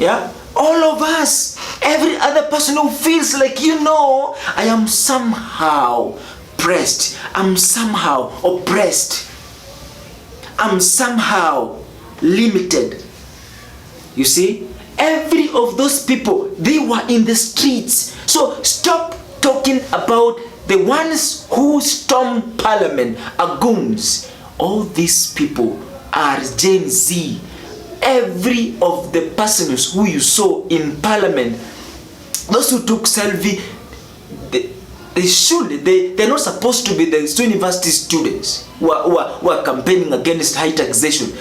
Yeah, all of us, every other person who feels like, I am somehow pressed, I'm somehow oppressed, I'm somehow limited. You see, every of those people, they were in the streets. So stop talking about the ones who stormed parliament are goons. All these people are Gen Z. Every of the persons who you saw in parliament, those who took selfie, they're not supposed to be the university students who are campaigning against high taxation.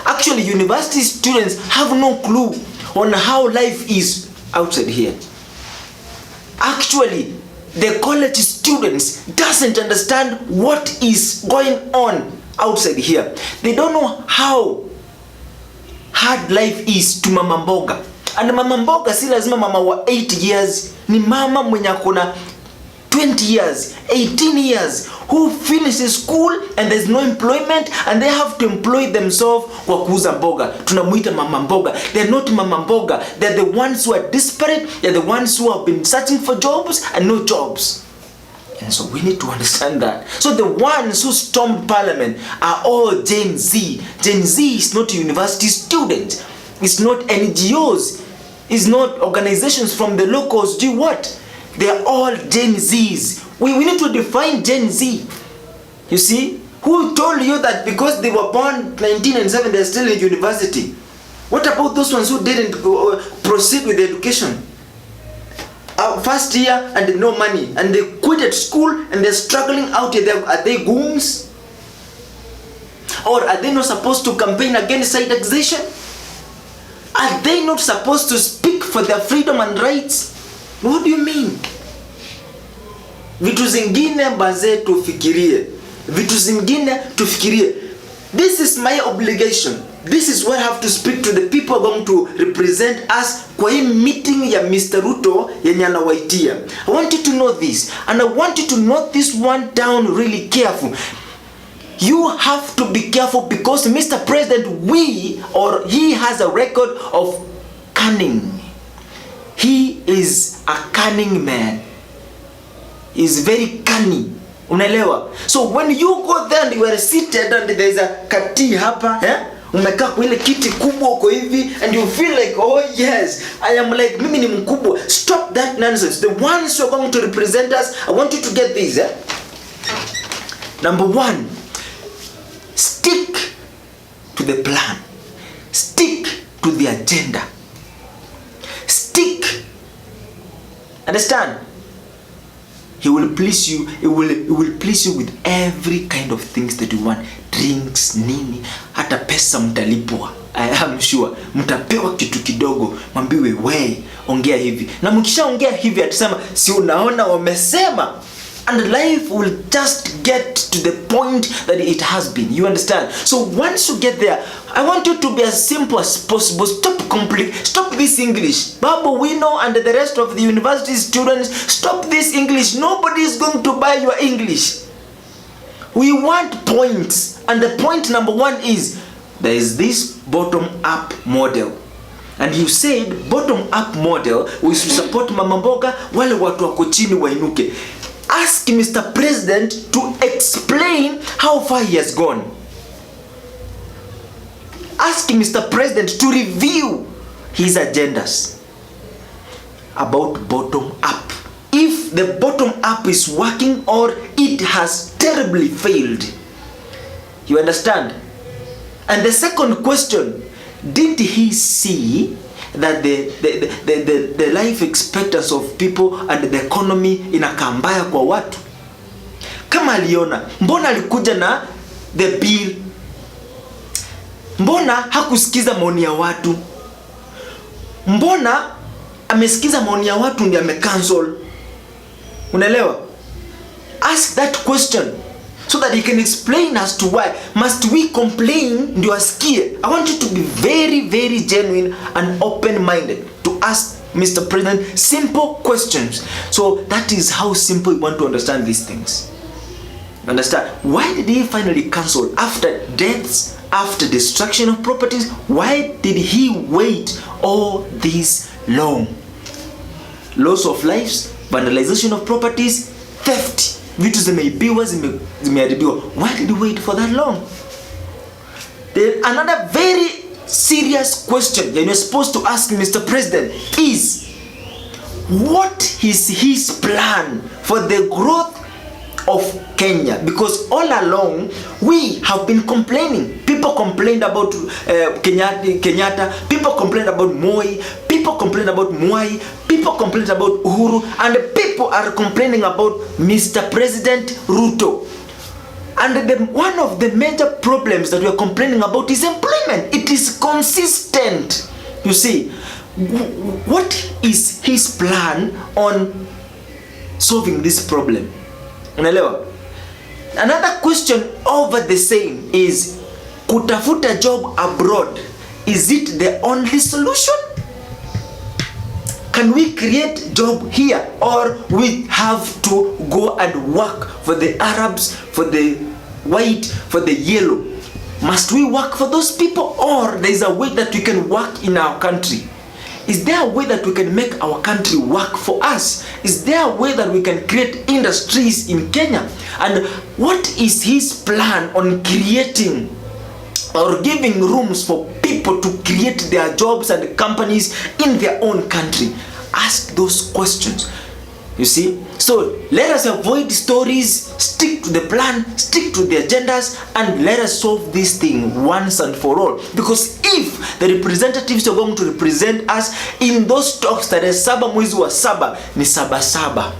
Actually, university students have no clue on how life is outside here. Actually, the college students doesn't understand what is going on outside here. They don't know how hard life is to mama mboga. And mama mboga si lazima mama wa 8 years, ni mama mwenye akona 20 years, 18 years, who finishes school and there's no employment and they have to employ themselves kwa kuuza mboga. Tunamuita mama mboga. They're not mama mboga. They're the ones who are desperate. They're the ones who have been searching for jobs and no jobs. And so we need to understand that. So the ones who stormed parliament are all Gen Z. Gen Z is not university students. It's not NGOs. It's not organizations from the locals. Do what? They are all Gen Zs. We need to define Gen Z. You see? Who told you that because they were born 1997 they're still in university? What about those ones who didn't proceed with education? First year and no money, and they quit at school and they're struggling out here. Are they goons? Or are they not supposed to campaign against high taxation? Are they not supposed to speak for their freedom and rights? What do you mean? Vitu zingine baze tufikirie. Vitu zingine tufikirie. This is my obligation. This is what I have to speak to the people going to represent us kwa hii meeting ya Mr. Ruto yenye anawaitia. I want you to know this, and I want you to note this one down really careful. You have to be careful because Mr. President, he has a record of cunning. He is a cunning man. He's very cunning. Unaelewa? So when you go there and you are seated and there is a kati hapa, umekaa kwa ile kiti kubwa uko hivi and you feel like, oh yes, I am like, mimi ni mkubwa. Stop that nonsense. The ones who are going to represent us, I want you to get this. Number one, stick to the plan. Stick to the agenda. Stick. Understand? He will please you. He will please you with every kind of things that you want. Drinks, nini, hata pesa mtalipwa. I am sure mtapewa kitu kidogo, mwambiwe we ongea hivi. Na mkishaongea hivi atasema si unaona wamesema. And life will just get to the point that it has been. You understand? So once you get there, I want you to be as simple as possible. Stop this English. Babu Wino and the rest of the university students, stop this English. Nobody is going to buy your English. We want points. And the point number one is, there is this bottom-up model. And you said bottom-up model, we should support mama mboga, wale watu wako chini wainuke. Ask Mr. President to explain how far he has gone. Ask Mr. President to review his agendas about bottom up. If the bottom up is working or it has terribly failed. You understand? And the second question, did he see that the life expectancy of people and the economy inakaa mbaya kwa watu? Kama aliona, mbona alikuja na the bill? Mbona hakusikiza maoni ya watu? Mbona amesikiza maoni ya watu ndio amecancel? Unaelewa? Ask that question so that he can explain as to why. Must we complain ndio asikie? I want you to be very, very genuine and open-minded to ask Mr. President simple questions. So that is how simple you want to understand these things. Understand? Why did he finally cancel after deaths after destruction of properties? Why did he wait all this long? Loss of lives, vandalization of properties, theft. Vitu zimeibiwa, zimeharibiwa. Why did he wait for that long? Then another very serious question that you're supposed to ask Mr. President is, what is his plan for the growth of Kenya? Because all along we have been complaining. People complained about Kenyatta, people complained about Moi, people complained about Mwai, people complained about Uhuru, and people are complaining about Mr. President Ruto. And one of the major problems that we are complaining about is employment. It is consistent. You see, what is his plan on solving this problem? Unaelewa? Another question over the same is, kutafuta job abroad, is it the only solution? Can we create job here, or we have to go and work for the Arabs, for the white, for the yellow? Must we work for those people, or there is a way that we can work in our country? Is there a way that we can make our country work for us? Is there a way that we can create industries in Kenya? And what is his plan on creating or giving rooms for people to create their jobs and companies in their own country? Ask those questions. You see? So let us avoid stories, stick to the plan, stick to the agendas, and let us solve this thing once and for all. Because if the representatives are going to represent us in those talks that is saba mwezi wa saba ni saba saba.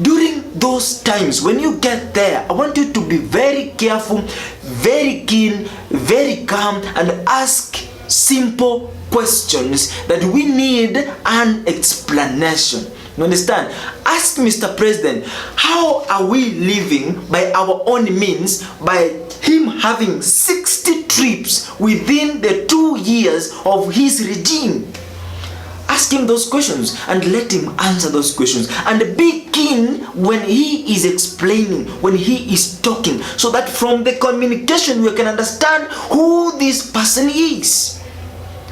During those times, when you get there, I want you to be very careful, very keen, very calm, and ask simple questions that we need an explanation. You understand? Ask Mr. President, how are we living by our own means, by him having 60 trips within the 2 years of his regime? Ask him those questions and let him answer those questions. And be keen when he is explaining, when he is talking, so that from the communication we can understand who this person is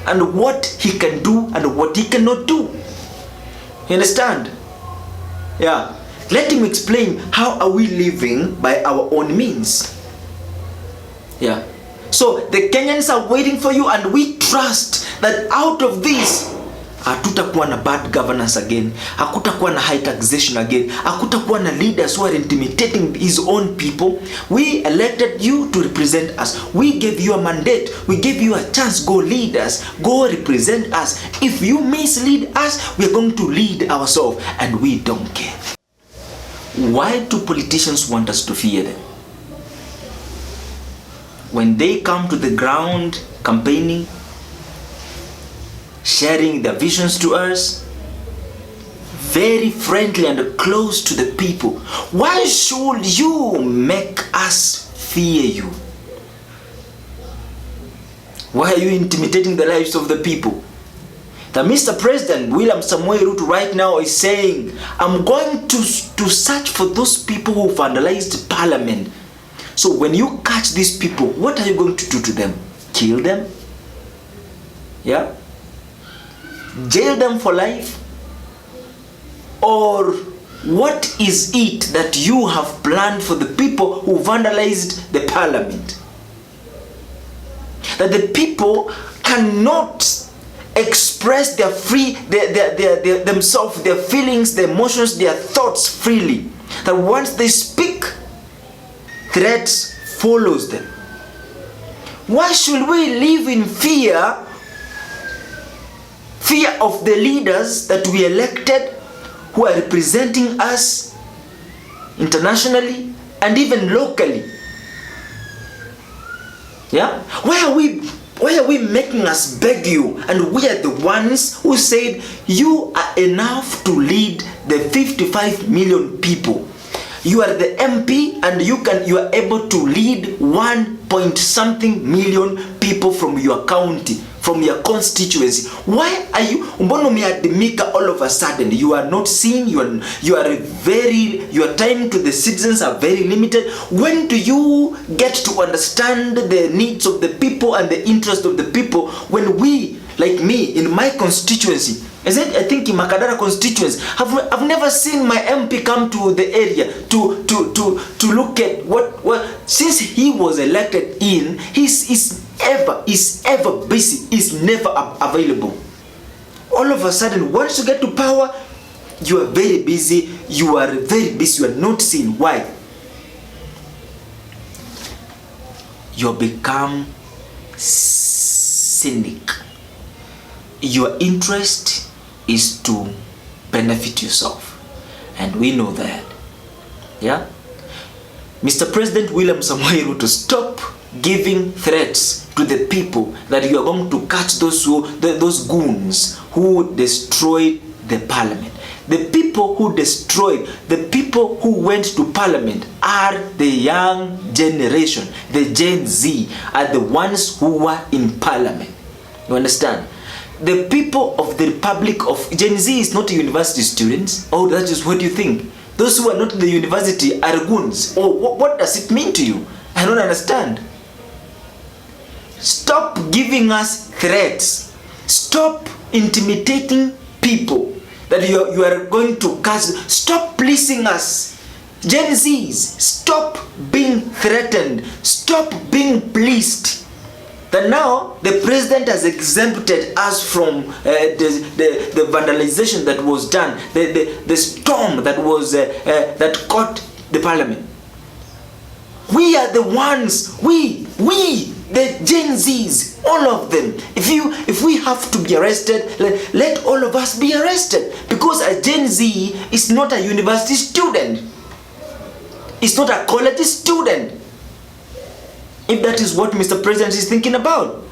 and what he can do and what he cannot do. You understand? Yeah. Let him explain, how are we living by our own means? Yeah. So the Kenyans are waiting for you, and we trust that out of this, hatutakuwa na bad governance again, hakutakuwa na high taxation again, hakutakuwa na leaders who are intimidating his own people. We elected you to represent us. We gave you a mandate. We gave you a chance. Go lead us. Go represent us. If you mislead us, we are going to lead ourselves, and we don't care. Why do politicians want us to fear them? When they come to the ground campaigning, sharing their visions to us, very friendly and close to the people, why should you make us fear you? Why are you intimidating the lives of the people? The Mr. President William Samoei Ruto right now is saying, I'm going to search for those people who vandalized parliament. So when you catch these people, what are you going to do to them? Kill them? Yeah? Jail them for life? Or what is it that you have planned for the people who vandalized the parliament? That the people cannot express their themselves, their feelings, their emotions, their thoughts freely. That once they speak, threats follows them. Why should we live in fear? Fear of the leaders that we elected, who are representing us internationally and even locally. Yeah? Why are we making us beg you, and we are the ones who said you are enough to lead the 55 million people? You are the MP, and you are able to lead 1 point something million people from your county. from your constituency. Why are you mbona umeadimika all of a sudden? You are not seen, your time to the citizens are very limited. When do you get to understand the needs of the people and the interest of the people? When we, like me, in my constituency, I think in Makadara constituency, I've never seen my MP come to the area to look at what since he was elected in, he's ever busy, is never available. All of a sudden, once you get to power, you are very busy, you are not seen. Why? You become cynic. Your interest is to benefit yourself, and we know that. Yeah, Mr. President William Samoei Ruto, stop giving threats to the people that you are going to catch those goons who destroyed the parliament. The people who destroyed, the people who went to parliament are the young generation. The Gen Z are the ones who were in parliament. You understand? The people of the Republic of Gen Z is not university students. Oh, that is what you think. Those who are not in the university are goons. Oh, what does it mean to you? I don't understand. Stop giving us threats. Stop intimidating people that you are going to cast. Stop pleasing us. Gen Zs, stop being threatened. Stop being pleased. That now the president has exempted us from the vandalization that was done, the storm that was that caught the parliament. We are the ones, we the Gen Zs, all of them. If we have to be arrested, let all of us be arrested, because a Gen Z is not a university student. It's not a college student. If that is what Mr. President is thinking about.